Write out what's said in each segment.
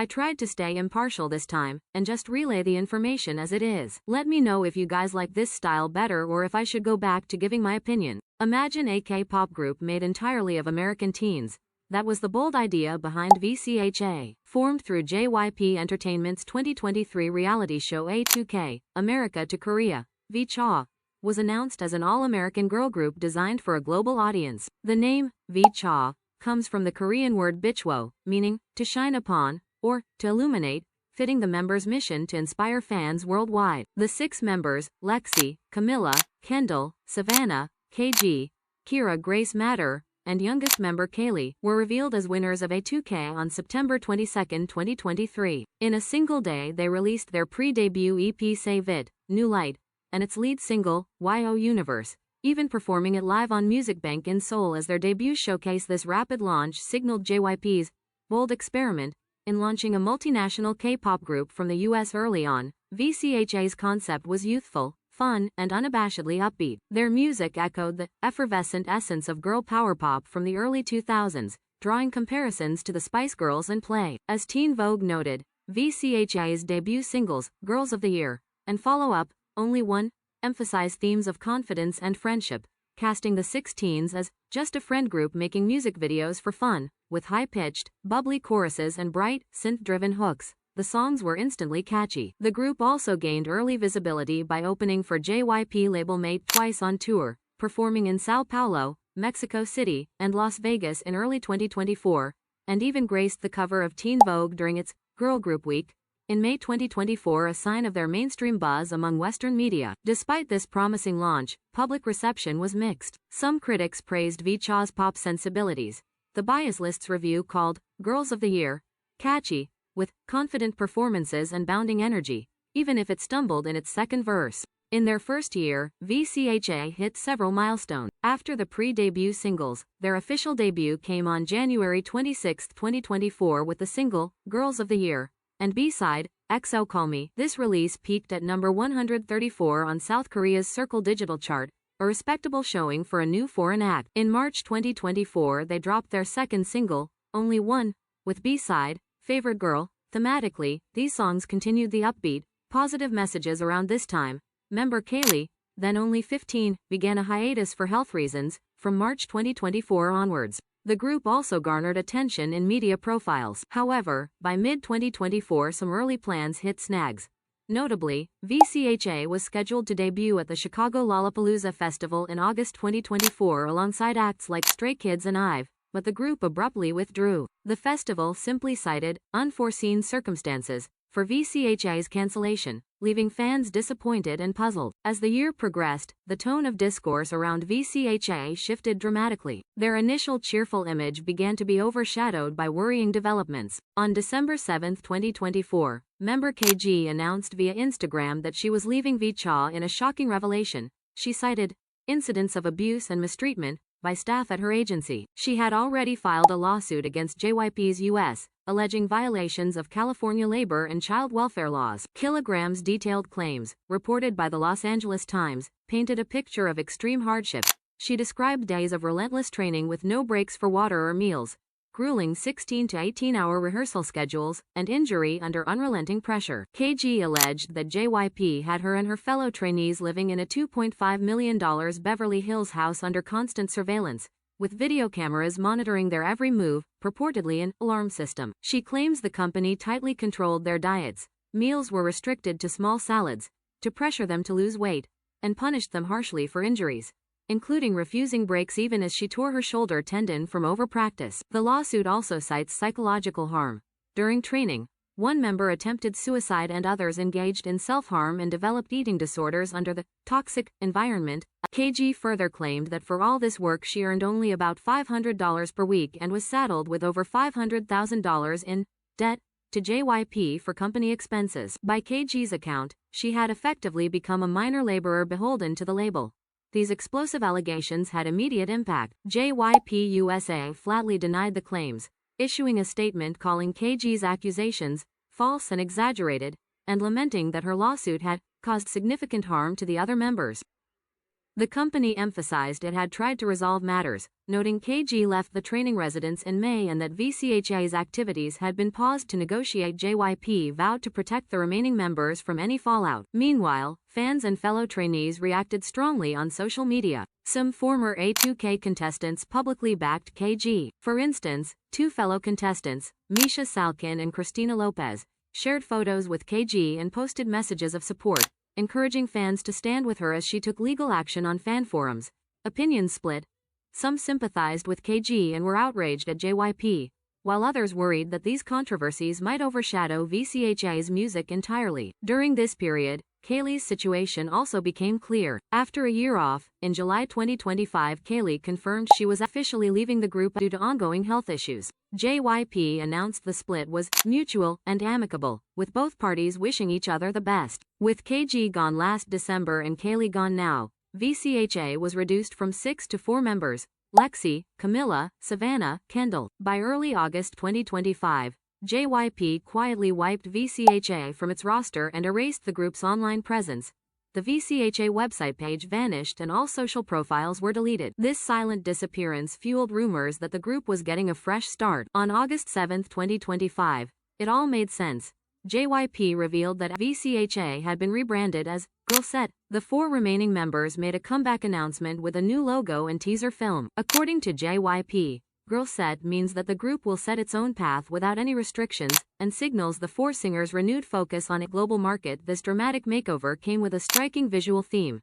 I tried to stay impartial this time, and just relay the information as it is. Let me know if you guys like this style better or if I should go back to giving my opinion. Imagine a K-pop group made entirely of American teens. That was the bold idea behind VCHA. Formed through JYP Entertainment's 2023 reality show A2K, America to Korea, VCHA was announced as an all-American girl group designed for a global audience. The name, VCHA, comes from the Korean word bichwo, meaning to shine upon, or to illuminate, fitting the members' mission to inspire fans worldwide. The 6 members, Lexi, Camilla, Kendall, Savannah, KG, Kira Grace Matter, and youngest member Kaylee, were revealed as winners of A2K on September 22, 2023. In a single day they released their pre-debut EP Save It, New Light, and its lead single, YO Universe, even performing it live on Music Bank in Seoul as their debut showcase. This rapid launch signaled JYP's bold experiment in launching a multinational K-pop group from the US early on. VCHA's concept was youthful, fun, and unabashedly upbeat. Their music echoed the effervescent essence of girl power pop from the early 2000s, drawing comparisons to the Spice Girls and Play. As Teen Vogue noted, VCHA's debut singles, Girls of the Year, and follow-up, Only One, emphasize themes of confidence and friendship, casting the 6 teens as just a friend group making music videos for fun. With high-pitched, bubbly choruses and bright, synth-driven hooks, the songs were instantly catchy. The group also gained early visibility by opening for JYP label mate twice on tour, performing in Sao Paulo, Mexico City, and Las Vegas in early 2024, and even graced the cover of Teen Vogue during its Girl Group Week in May 2024, a sign of their mainstream buzz among Western media. Despite this promising launch, public reception was mixed. Some critics praised VCHA's pop sensibilities. The Bias List's review called Girls of the Year catchy, with confident performances and bounding energy, even if it stumbled in its second verse. In their first year, VCHA hit several milestones. After the pre-debut singles, their official debut came on January 26, 2024 with the single, Girls of the Year, and B-side, XO Call Me. This release peaked at number 134 on South Korea's Circle Digital chart, a respectable showing for a new foreign act. In March 2024 they dropped their second single, Only One, with B-side, Favorite Girl. Thematically, these songs continued the upbeat, positive messages. Around this time, member Kaylee, then only 15, began a hiatus for health reasons. From March 2024 onwards, the group also garnered attention in media profiles. However, by mid-2024 some early plans hit snags. Notably, VCHA was scheduled to debut at the Chicago Lollapalooza Festival in August 2024 alongside acts like Stray Kids and IVE, but the group abruptly withdrew. The festival simply cited unforeseen circumstances for VCHA's cancellation, leaving fans disappointed and puzzled. As the year progressed, the tone of discourse around VCHA shifted dramatically. Their initial cheerful image began to be overshadowed by worrying developments. On December 7, 2024, member KG announced via Instagram that she was leaving VCHA in a shocking revelation. She cited incidents of abuse and mistreatment by staff at her agency. She had already filed a lawsuit against JYP's US, alleging violations of California labor and child welfare laws. Kilogram's detailed claims, reported by the Los Angeles Times, painted a picture of extreme hardship. She described days of relentless training with no breaks for water or meals, grueling 16 to 18-hour rehearsal schedules, and injury under unrelenting pressure. KG alleged that JYP had her and her fellow trainees living in a $2.5 million Beverly Hills house under constant surveillance, with video cameras monitoring their every move, purportedly an alarm system. She claims the company tightly controlled their diets, meals were restricted to small salads, to pressure them to lose weight, and punished them harshly for injuries, including refusing breaks even as she tore her shoulder tendon from overpractice. The lawsuit also cites psychological harm. During training, one member attempted suicide and others engaged in self-harm and developed eating disorders under the toxic environment. KG further claimed that for all this work she earned only about $500 per week and was saddled with over $500,000 in debt to JYP for company expenses. By KG's account, she had effectively become a minor laborer beholden to the label. These explosive allegations had immediate impact. JYP USA flatly denied the claims, issuing a statement calling KG's accusations false and exaggerated, and lamenting that her lawsuit had caused significant harm to the other members. The company emphasized it had tried to resolve matters, noting KG left the training residence in May and that VCHA's activities had been paused to negotiate. JYP vowed to protect the remaining members from any fallout. Meanwhile, fans and fellow trainees reacted strongly on social media. Some former A2K contestants publicly backed KG. For instance, two fellow contestants, Misha Salkin and Christina Lopez, shared photos with KG and posted messages of support, encouraging fans to stand with her as she took legal action on fan forums. Opinions split. Some sympathized with KG and were outraged at JYP, while others worried that these controversies might overshadow VCHA's music entirely. During this period, Kaylee's situation also became clear. After a year off, in July 2025, Kaylee confirmed she was officially leaving the group due to ongoing health issues. JYP announced the split was mutual and amicable, with both parties wishing each other the best. With KG gone last December and Kaylee gone now, VCHA was reduced from 6 to 4 members: Lexi, Camilla, Savannah, Kendall. By early August 2025, JYP quietly wiped VCHA from its roster and erased the group's online presence. The VCHA website page vanished and all social profiles were deleted. This silent disappearance fueled rumors that the group was getting a fresh start. On August 7, 2025, it all made sense. JYP revealed that VCHA had been rebranded as GIRLSET. The 4 remaining members made a comeback announcement with a new logo and teaser film. According to JYP, GIRLSET means that the group will set its own path without any restrictions, and signals the 4 singers' renewed focus on a global market. This dramatic makeover came with a striking visual theme.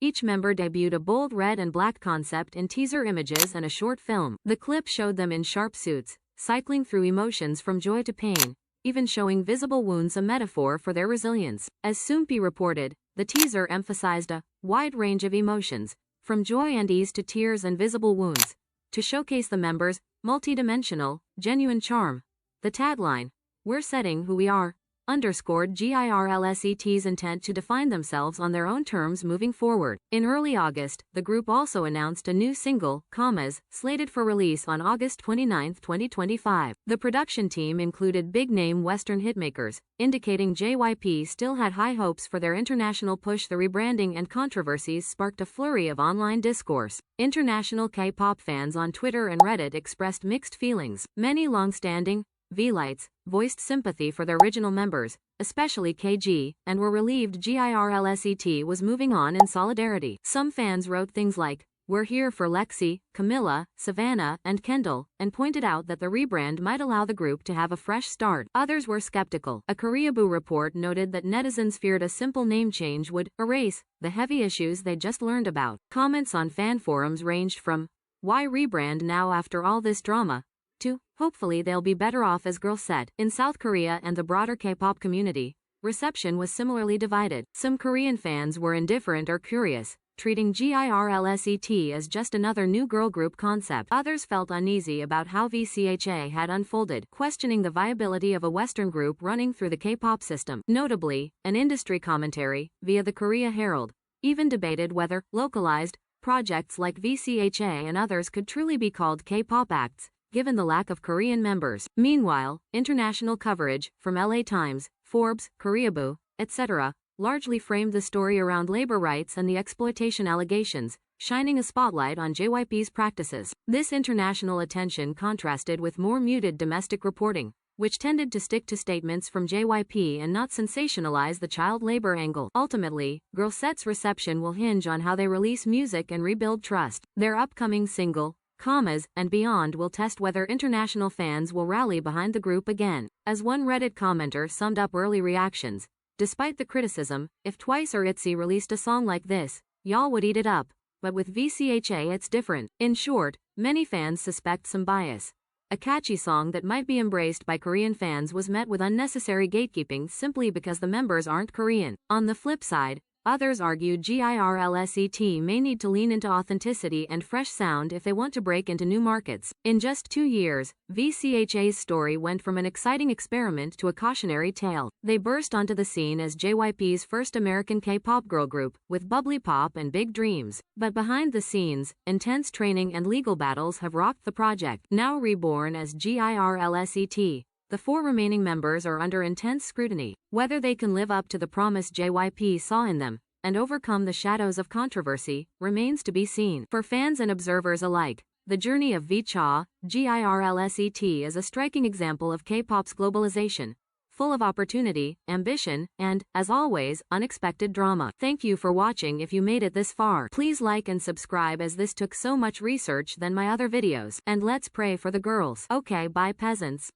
Each member debuted a bold red and black concept in teaser images and a short film. The clip showed them in sharp suits, cycling through emotions from joy to pain, even showing visible wounds, a metaphor for their resilience. As Soompi reported, the teaser emphasized a wide range of emotions, from joy and ease to tears and visible wounds, to showcase the members' multidimensional, genuine charm. The tagline, "We're setting who we are," underscored GIRLSET's intent to define themselves on their own terms moving forward. In early August, the group also announced a new single, Commas, slated for release on August 29, 2025. The production team included big-name Western hitmakers, indicating JYP still had high hopes for their international push. The rebranding and controversies sparked a flurry of online discourse. International K-pop fans on Twitter and Reddit expressed mixed feelings. Many long-standing V-lights voiced sympathy for their original members, especially KG, and were relieved GIRLSET was moving on in solidarity. Some fans wrote things like, "We're here for Lexi, Camilla, Savannah, and Kendall," and pointed out that the rebrand might allow the group to have a fresh start. Others were skeptical. A Koreaboo report noted that netizens feared a simple name change would erase the heavy issues they just learned about. Comments on fan forums ranged from, "Why rebrand now after all this drama?" to, "Hopefully they'll be better off as GIRLSET." In South Korea and the broader K-pop community, reception was similarly divided. Some Korean fans were indifferent or curious, treating GIRLSET as just another new girl group concept. Others felt uneasy about how VCHA had unfolded, questioning the viability of a Western group running through the K-pop system. Notably, an industry commentary, via the Korea Herald, even debated whether localized projects like VCHA and others could truly be called K-pop acts, given the lack of Korean members. Meanwhile, international coverage, from LA Times, Forbes, Koreaboo, etc., largely framed the story around labor rights and the exploitation allegations, shining a spotlight on JYP's practices. This international attention contrasted with more muted domestic reporting, which tended to stick to statements from JYP and not sensationalize the child labor angle. Ultimately, GIRLSET's reception will hinge on how they release music and rebuild trust. Their upcoming single, Commas, and Beyond will test whether international fans will rally behind the group again. As one Reddit commenter summed up early reactions, "Despite the criticism, if Twice or ITZY released a song like this, y'all would eat it up. But with VCHA it's different." In short, many fans suspect some bias. A catchy song that might be embraced by Korean fans was met with unnecessary gatekeeping simply because the members aren't Korean. On the flip side, others argued GIRLSET may need to lean into authenticity and fresh sound if they want to break into new markets. In just 2 years, VCHA's story went from an exciting experiment to a cautionary tale. They burst onto the scene as JYP's first American K-pop girl group, with bubbly pop and big dreams. But behind the scenes, intense training and legal battles have rocked the project. Now reborn as GIRLSET, the 4 remaining members are under intense scrutiny. Whether they can live up to the promise JYP saw in them, and overcome the shadows of controversy, remains to be seen. For fans and observers alike, the journey of VCHA, GIRLSET is a striking example of K-pop's globalization, full of opportunity, ambition, and, as always, unexpected drama. Thank you for watching. If you made it this far, please like and subscribe, as this took so much research than my other videos. And let's pray for the girls. Okay, bye peasants.